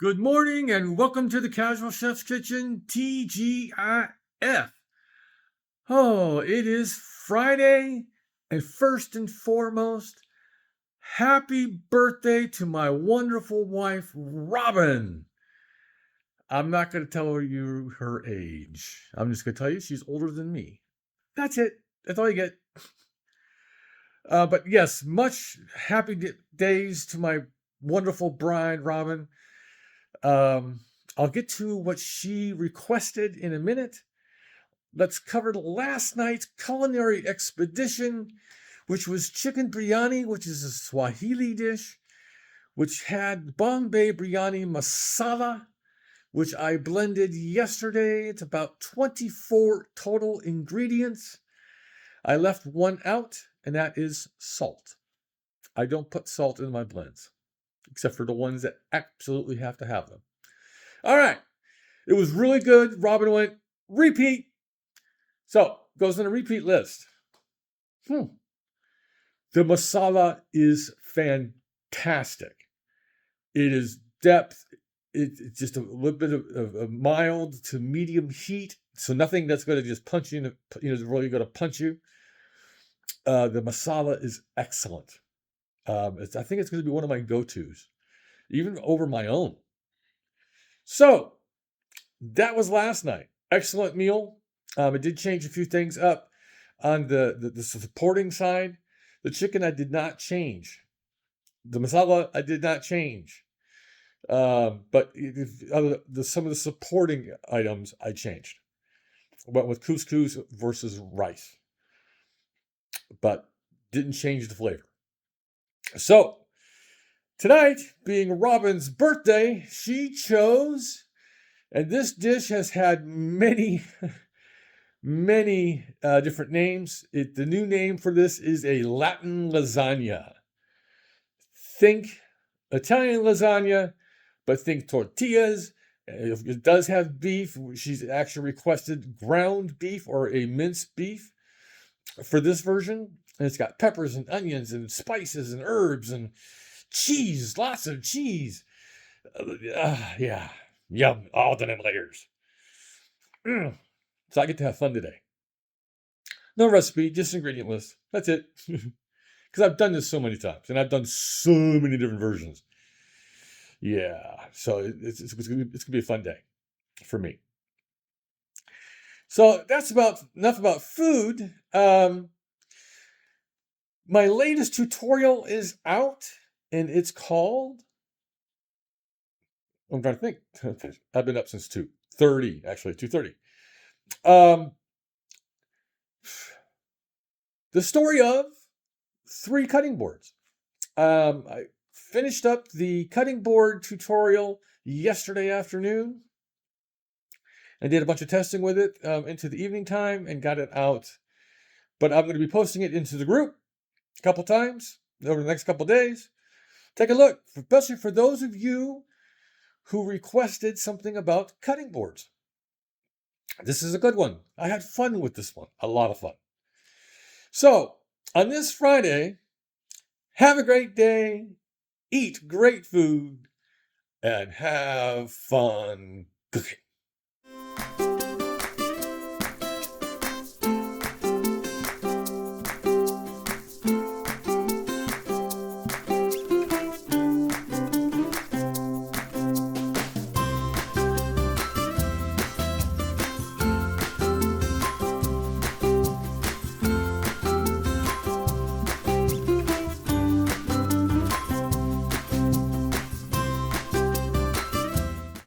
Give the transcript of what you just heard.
Good morning and welcome to the Casual Chef's Kitchen, TGIF. Oh, it is Friday, and first and foremost, happy birthday to my wonderful wife, Robin. I'm not going to tell you her age. I'm just going to tell you she's older than me. That's it. That's all you get. But yes, much happy days to my wonderful bride, Robin. I'll get to what she requested in a minute. Let's cover last night's culinary expedition, which was chicken biryani, which is a Swahili dish, which had Bombay biryani masala, which I blended yesterday. It's about 24 total ingredients. I left one out, and that is salt. I don't put salt in my blends, except for the ones that absolutely have to have them. All right. It was really good. Robin went, repeat. So, goes on a repeat list. The masala is fantastic. It is depth. It's just a little bit of a mild to medium heat. So nothing that's going to just punch you, really going to punch you. The masala is excellent. I think it's going to be one of my go-tos, even over my own. So, that was last night. Excellent meal. It did change a few things up on the supporting side. The chicken I did not change. The masala I did not change. But some of the supporting items I changed. Went with couscous versus rice. But didn't change the flavor. So, tonight, being Robin's birthday, she chose, and this dish has had many different names. The new name for this is a Latin lasagna. Think Italian lasagna, but think tortillas. It does have beef. She's actually requested ground beef or a minced beef for this version. And it's got peppers and onions and spices and herbs and cheese, lots of cheese. Yeah, yum, all done in layers. So I get to have fun today. No recipe, just ingredient list. That's it. Because I've done this so many times, and I've done so many different versions. Yeah, so it's gonna be a fun day for me. So that's enough about food. My latest tutorial is out, and it's called. I'm trying to think. I've been up since 2:30, actually 2:30. The story of 3 cutting boards. I finished up the cutting board tutorial yesterday afternoon. I did a bunch of testing with it into the evening time and got it out. But I'm going to be posting it into the group a couple times over the next couple days. Take a look, especially for those of you who requested something about cutting boards. This is a good one. I had fun with this one, a lot of fun. So, on this Friday, have a great day, eat great food, and have fun cooking.